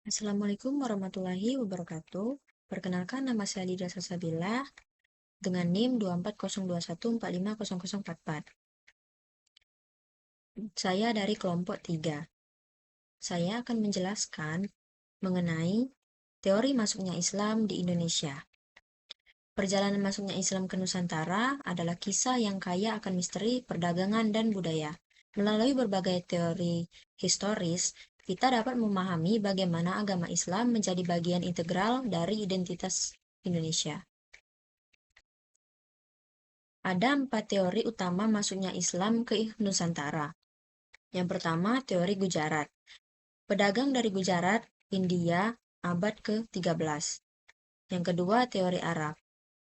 Assalamualaikum warahmatullahi wabarakatuh. Perkenalkan, nama saya Lida Salsabila dengan NIM 24021450044. Saya dari kelompok 3. Saya akan menjelaskan mengenai teori masuknya Islam di Indonesia. Perjalanan masuknya Islam ke Nusantara adalah kisah yang kaya akan misteri, perdagangan, dan budaya. Melalui berbagai teori historis, kita dapat memahami bagaimana agama Islam menjadi bagian integral dari identitas Indonesia. Ada 4 teori utama masuknya Islam ke Nusantara. Yang pertama, teori Gujarat. Pedagang dari Gujarat, India, abad ke-13. Yang kedua, teori Arab.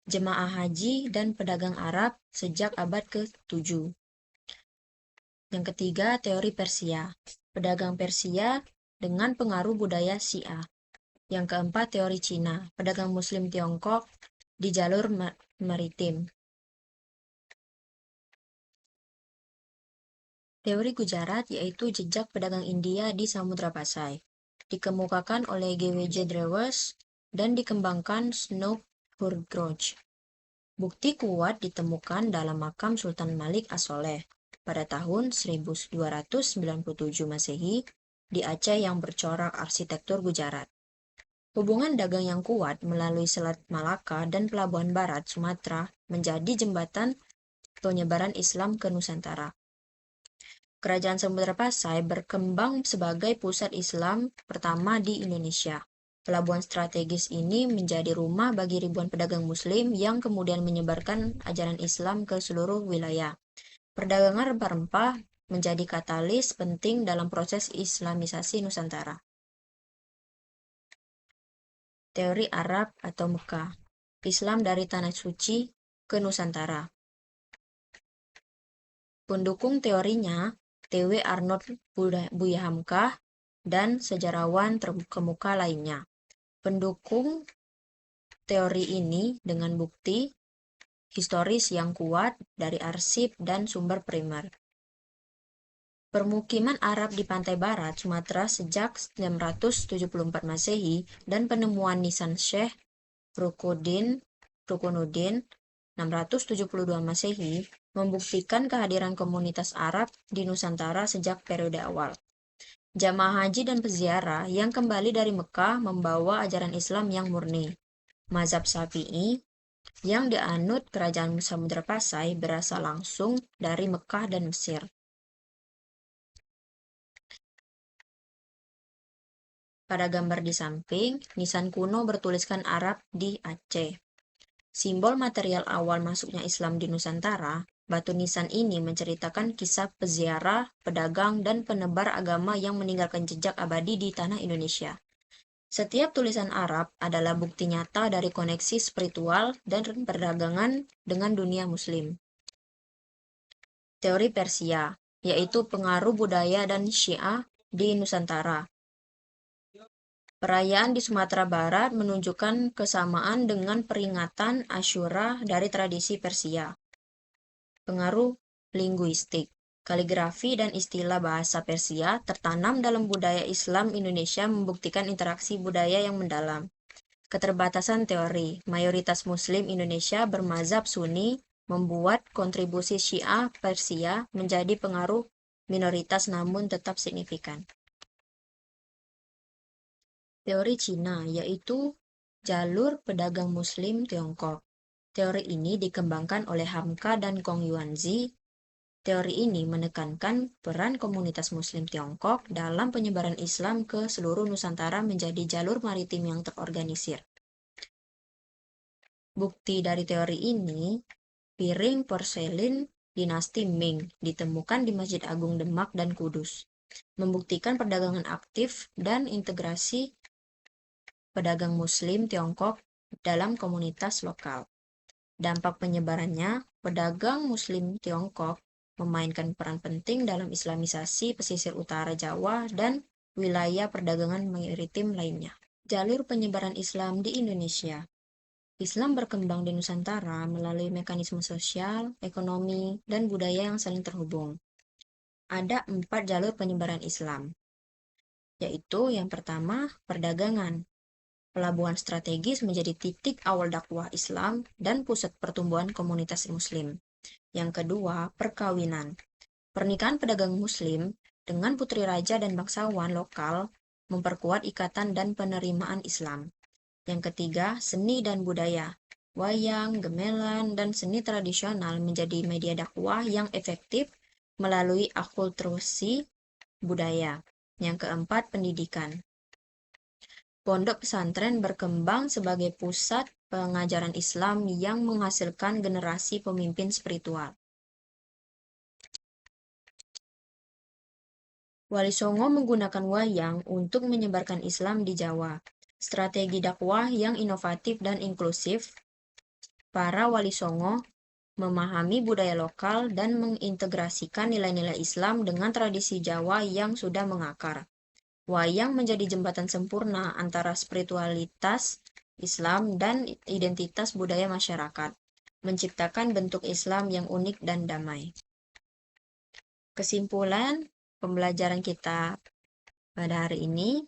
Jemaah haji dan pedagang Arab sejak abad ke-7. Yang ketiga, teori Persia. Pedagang Persia dengan pengaruh budaya Syiah. Yang keempat, teori Cina. Pedagang Muslim Tiongkok di jalur maritim. Teori Gujarat yaitu jejak pedagang India di Samudra Pasai. Dikemukakan oleh G.W.J. Drewes dan dikembangkan Snow Hurgroj. Bukti kuat ditemukan dalam makam Sultan Malik As-Soleh pada tahun 1297 Masehi di Aceh yang bercorak arsitektur Gujarat. Hubungan dagang yang kuat melalui Selat Malaka dan Pelabuhan Barat Sumatera menjadi jembatan penyebaran Islam ke Nusantara. Kerajaan Samudra Pasai berkembang sebagai pusat Islam pertama di Indonesia. Pelabuhan strategis ini menjadi rumah bagi ribuan pedagang Muslim yang kemudian menyebarkan ajaran Islam ke seluruh wilayah. Perdagangan rempah-rempah menjadi katalis penting dalam proses Islamisasi Nusantara. Teori Arab atau Mekah. Islam dari Tanah Suci ke Nusantara. Pendukung teorinya T.W. Arnold Buya Hamkah dan sejarawan terkemuka lainnya. Pendukung teori ini dengan bukti historis yang kuat dari arsip dan sumber primer. Permukiman Arab di pantai barat Sumatera sejak 674 Masehi dan penemuan nisan Syekh Rukunuddin 672 Masehi membuktikan kehadiran komunitas Arab di Nusantara sejak periode awal. Jamaah haji dan peziarah yang kembali dari Mekah membawa ajaran Islam yang murni. Mazhab Syafi'i yang dianut kerajaan Samudra Pasai berasal langsung dari Mekah dan Mesir. Pada gambar di samping, nisan kuno bertuliskan Arab di Aceh. Simbol material awal masuknya Islam di Nusantara, batu nisan ini menceritakan kisah peziarah, pedagang, dan penebar agama yang meninggalkan jejak abadi di tanah Indonesia. Setiap tulisan Arab adalah bukti nyata dari koneksi spiritual dan perdagangan dengan dunia Muslim. Teori Persia, yaitu pengaruh budaya dan Syiah di Nusantara. Perayaan di Sumatera Barat menunjukkan kesamaan dengan peringatan Asyura dari tradisi Persia. Pengaruh linguistik. Kaligrafi dan istilah bahasa Persia tertanam dalam budaya Islam Indonesia membuktikan interaksi budaya yang mendalam. Keterbatasan teori. Mayoritas Muslim Indonesia bermazhab Sunni membuat kontribusi Syiah Persia menjadi pengaruh minoritas namun tetap signifikan. Teori Cina, yaitu jalur pedagang Muslim Tiongkok. Teori ini dikembangkan oleh Hamka dan Kong Yuanzi. Teori ini menekankan peran komunitas Muslim Tiongkok dalam penyebaran Islam ke seluruh Nusantara menjadi jalur maritim yang terorganisir. Bukti dari teori ini, piring porselin dinasti Ming ditemukan di Masjid Agung Demak dan Kudus, membuktikan perdagangan aktif dan integrasi pedagang Muslim Tiongkok dalam komunitas lokal. Dampak penyebarannya, pedagang Muslim Tiongkok memainkan peran penting dalam islamisasi pesisir utara Jawa dan wilayah perdagangan maritim lainnya. Jalur penyebaran Islam di Indonesia. Islam berkembang di Nusantara melalui mekanisme sosial, ekonomi, dan budaya yang saling terhubung. Ada 4 jalur penyebaran Islam. yaitu yang pertama, perdagangan. Pelabuhan strategis menjadi titik awal dakwah Islam dan pusat pertumbuhan komunitas Muslim. Yang kedua, perkawinan. Pernikahan pedagang Muslim dengan putri raja dan bangsawan lokal memperkuat ikatan dan penerimaan Islam. Yang ketiga, seni dan budaya. Wayang, gamelan, dan seni tradisional menjadi media dakwah yang efektif melalui akulturasi budaya. Yang keempat, pendidikan. Pondok pesantren berkembang sebagai pusat pengajaran Islam yang menghasilkan generasi pemimpin spiritual. Wali Songo menggunakan wayang untuk menyebarkan Islam di Jawa. Strategi dakwah yang inovatif dan inklusif. Para Wali Songo memahami budaya lokal dan mengintegrasikan nilai-nilai Islam dengan tradisi Jawa yang sudah mengakar. Wayang menjadi jembatan sempurna antara spiritualitas Islam dan identitas budaya masyarakat, menciptakan bentuk Islam yang unik dan damai. Kesimpulan pembelajaran kita pada hari ini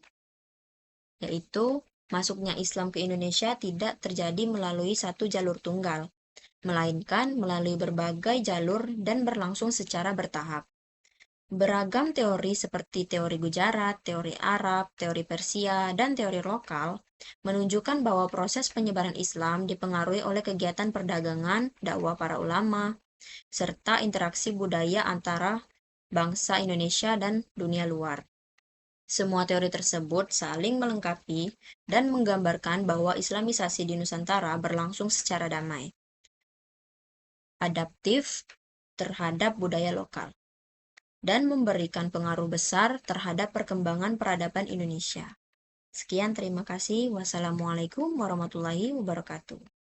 yaitu masuknya Islam ke Indonesia tidak terjadi melalui satu jalur tunggal, melainkan melalui berbagai jalur dan berlangsung secara bertahap. Beragam teori seperti teori Gujarat, teori Arab, teori Persia, dan teori lokal menunjukkan bahwa proses penyebaran Islam dipengaruhi oleh kegiatan perdagangan, dakwah para ulama, serta interaksi budaya antara bangsa Indonesia dan dunia luar. Semua teori tersebut saling melengkapi dan menggambarkan bahwa Islamisasi di Nusantara berlangsung secara damai, adaptif terhadap budaya lokal, dan memberikan pengaruh besar terhadap perkembangan peradaban Indonesia. Sekian, terima kasih. Wassalamualaikum warahmatullahi wabarakatuh.